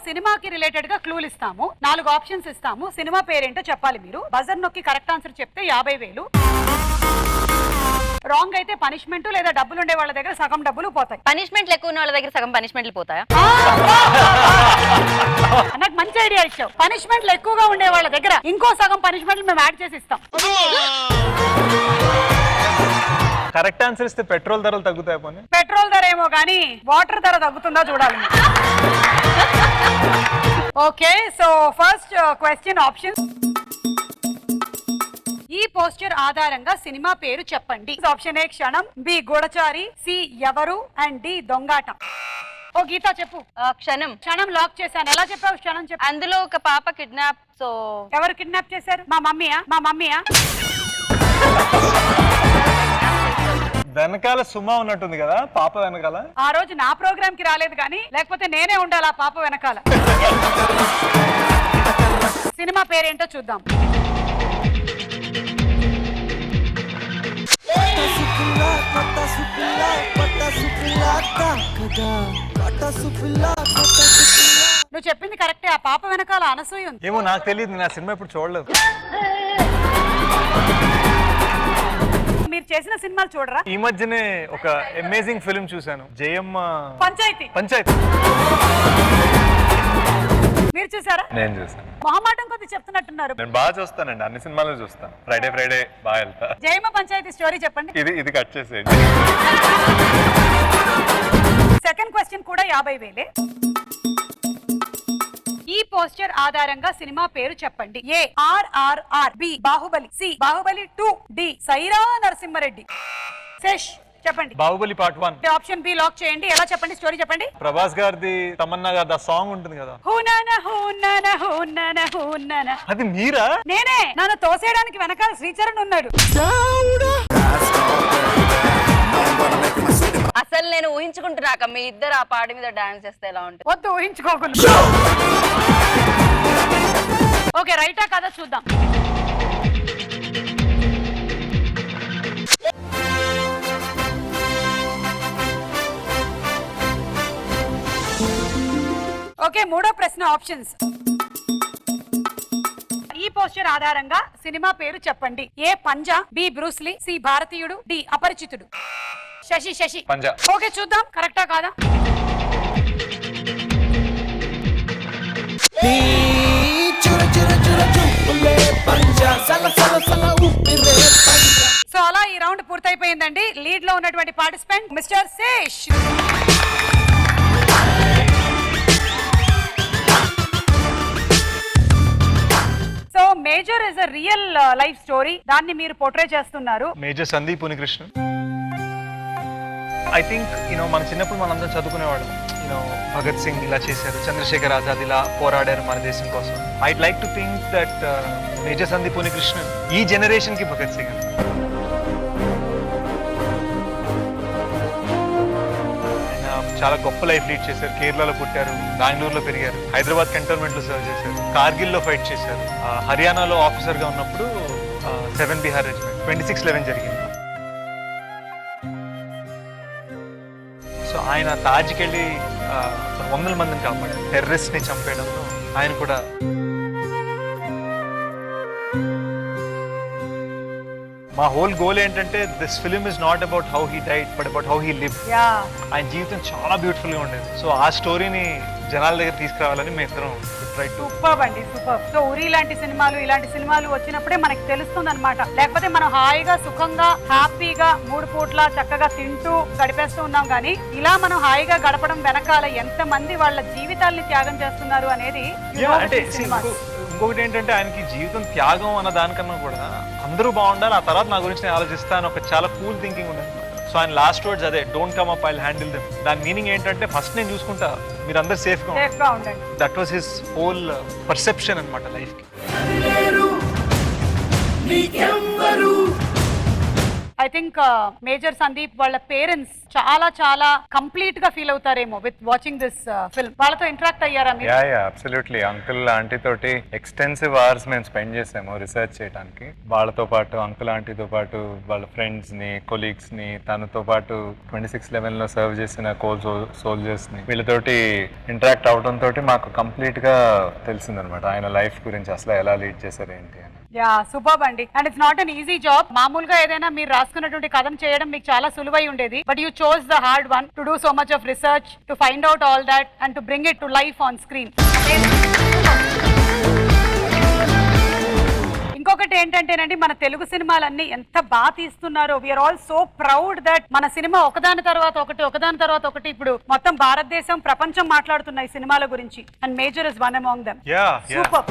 సినిమాకి రిలేటెడ్ గా క్లూలు ఇస్తాము, 4 ఆప్షన్స్ ఇస్తాము. సినిమా పేరేంటో చెప్పాలి మీరు. బజర్ నొక్కి కరెక్ట్ ఆన్సర్ చెప్తే 50,000. రాంగ్ అయితే పనిష్మెంట్ లేదా డబ్బులు ఉండే వాళ్ళ దగ్గర సగం డబ్బులు పోతాయి. పనిష్మెంట్లు ఎక్కువ ఉన్న వాళ్ళ దగ్గర సగం పనిష్మెంట్లు పోతాయా? నాకు మంచి ఐడియా ఇచ్చావు. పనిష్మెంట్లు ఎక్కువగా ఉండే వాళ్ళ దగ్గర ఇంకో సగం పనిష్మెంట్లు మేము యాడ్ చేసి ఇస్తాం. కరెక్ట్ ఆన్సర్ ఇస్తే పెట్రోల్ ధరలు తగ్గుతాయి. పోనీ పెట్రోల్ ధర ఏమో కానీ వాటర్ ధర తగ్గుతుందా చూడాలి. Okay, so first question option. ఈ పోస్టర్ ఆధారంగా సినిమా పేరు చెప్పండి. ఆప్షన్ ఏ క్షణం, బి గూఢచారి, సి ఎవరు అండ్ డి దొంగాటం. ఓ గీత చెప్పు. క్షణం. క్షణం లాక్ చేశాను. ఎలా చెప్పావు? క్షణం చెప్పు. అందులో ఒక పాప కిడ్నాప్. సో ఎవరు కిడ్నాప్ చేశారు? మా మమ్మీయా? వెనకాల సుమా ఉన్నట్టుంది కదా పాప వెనకాల. ఆ రోజు నా ప్రోగ్రామ్ కి రాలేదు కానీ లేకపోతే నేనే ఉండాలి ఆ పాప వెనకాల. సినిమా పేరేంటో చూద్దాం. నువ్వు చెప్పింది కరెక్టే. ఆ పాప వెనకాల అనసూయ ఉంది. ఏమో నాకు తెలియదు, నేను ఆ సినిమా ఇప్పుడు చూడలేదు. మీరు చేసిన సినిమాలు చూడరా? ఈ మధ్యనే ఒక అమేజింగ్ ఫిల్మ్ చూశాను, జయమ్మ పంచాయతీ. మీరు చూసారా? నేను చూసాను. మొహమాటం కొద్ది చెప్తున్నట్టున్నారు. నేను బాగా చూస్తానండి, అన్ని సినిమాలు చూస్తాను. ఫ్రైడే బాగా వెళ్తా. జయమ్మ పంచాయతీ స్టోరీ చెప్పండి. ఇది కట్ చేసేయండి. సెకండ్ క్వశ్చన్ కూడా 50,000. ఈ పోస్టర్ ఆధారంగా సినిమా పేరు చెప్పండి. A RRR, B Baahubali, C Baahubali 2, D Sye Raa Narasimha Reddy. శేష్ చెప్పండి. Baahubali part 1. Option B lock చేయండి. ఎలా చెప్పండి? స్టోరీ చెప్పండి. ప్రభాస్ గారిది, తమన్నా గారిది ఆ సాంగ్ ఉంటుంది కదా. అది మీరా? నేనే. నన్ను తోసేయడానికి వెనకాల శ్రీచరణ్ ఉన్నాడు. అసలు నేను ఊహించుకుంటున్నాక మీ ఇద్దరు ఆ పాట మీద డాన్స్ చేస్తే ఎలా ఉంటుంది? వద్దు, ఊహించుకోకుండా. ఓకే, రైటా కదా చూద్దాం. ఓకే, మూడో ప్రశ్న ఆప్షన్స్. ఈ పోస్టర్ ఆధారంగా సినిమా పేరు చెప్పండి. ఏ పంజా, బి బ్రూస్లీ, సి భారతీయుడు, డి అపరిచితుడు. శశి. పంజా. ఓకే, చూద్దాం కరెక్టా కాదా. సో అలా ఈ రౌండ్ పూర్తయిపోయిందండి. లీడ్ లో ఉన్నటువంటి participant mister Sesh. So major is a real life story. దాన్ని మీరు పోర్ట్రే చేస్తున్నారు. Major Sandeep Unnikrishnan. I think మన చిన్నప్పుడు మనందరం చదువుకునేవాడు. భగత్ సింగ్ ఇలా చేశారు, చంద్రశేఖర్ ఆజాద్ ఇలా పోరాడారు మన దేశం కోసం. I'd like to think that major Sandeep Unnikrishnan ఈ జనరేషన్ కి భగత్ సింగ్. చాలా గొప్ప లైఫ్ లీడ్ చేశారు. కేరళలో పుట్టారు, బెంగళూరులో పెరిగారు, హైదరాబాద్ కంటోన్మెంట్ లో సర్వ్ చేశారు, కార్గిల్ లో ఫైట్ చేశారు, హర్యానాలో ఆఫీసర్ గా ఉన్నప్పుడు 7 బిహార్ రెజిమెంట్ 26/11 జరిగింది. సో ఆయన తాజ్కి వెళ్ళి 100 మందిని కాపాడారు. టెర్రరిస్ట్ ని చంపేయడంలో ఆయన కూడా. మా హోల్ గోల్ ఏంటంటే this film is not about how he died but about how he live. ఆయన జీవితం చాలా బ్యూటిఫుల్ గా ఉండేది. సో ఆ స్టోరీని జనాల దగ్గర తీసుకురావాలని మేము ఇద్దరం ట్రై టు. సూపర్ అండి, సూపర్. సో ఉరి ఇలాంటి సినిమాలు వచ్చినప్పుడే మనకి తెలుస్తుంది అనమాట. లేకపోతే మనం హాయిగా సుఖంగా హ్యాపీగా 3 పూట్ల చక్కగా తింటూ గడిపేస్తూ ఉన్నాం. కానీ ఇలా మనం హాయిగా గడపడం వెనకాల ఎంత మంది వాళ్ళ జీవితాల్ని త్యాగం చేస్తున్నారు అనేది. అంటే ఇంకొకటి ఏంటంటే ఆయనకి జీవితం త్యాగం అన్న దానికన్నా కూడా అందరూ బాగుండాలి, ఆ తర్వాత నా గురించి నేను ఆలోచిస్తాను ఒక చాలా కూల్ థింకింగ్ ఉండదు. సో ఆయన లాస్ట్ వర్డ్స్ అదే, don't come up, I will handle them. దాని మీనింగ్ ఏంటంటే ఫస్ట్ నేను చూసుకుంటా, మీరు అందరు సేఫ్ గా ఉండండి. That was his whole perception అన్నమాట లైఫ్ కి. ఐ థింక్ మేజర్ సందీప్ వాళ్ళ పేరెంట్స్ చాలా చాలా కంప్లీట్ గా ఫీల్ అవుతారేమో విత్ వాచింగ్ దిస్ ఫిల్మ్. వాళ్ళతో ఇంటరాక్ట్ అయ్యారా మీరు? Yeah absolutely. అంకుల్ ఆంటీ తోటి ఎక్స్టెన్సివ్ అవర్స్ మేము స్పెండ్ చేసాము రీసెర్చ్ చేయడానికి. వాళ్ళతో పాటు అంకుల్ ఆంటీతో పాటు వాళ్ళ ఫ్రెండ్స్ ని, కొలీగ్స్ ని, తనతో పాటు 2611 లో సర్వ్ చేసిన కోల్ సోల్జర్స్ ని, వీళ్ళతోటి ఇంటరాక్ట్ అవడం తోటి మాకు కంప్లీట్ గా తెలిసిందనమాట ఆయన లైఫ్ గురించి అసలు ఎలా లీడ్ చేశారు ఏంటి అని. యా సూపర్ అండి. And it's not an easy job. మామూలుగా ఏదైనా మీరు రాసుకున్నటువంటి కథం చేయడం మీకు చాలా సులువై ఉండేది. But you chose the hard one to do so much of research, to find out all that and to bring it to life on screen. ఇంకొకటి ఏంటంటేనండి, మన తెలుగు సినిమాలన్నీ ఎంత బాగా తీస్తున్నారో. We are all so proud that మన సినిమా ఒకదాని తర్వాత ఒకటి ఇప్పుడు మొత్తం భారతదేశం, ప్రపంచం మాట్లాడుతున్నాయి సినిమాల గురించి. And major is one among them. Yeah super.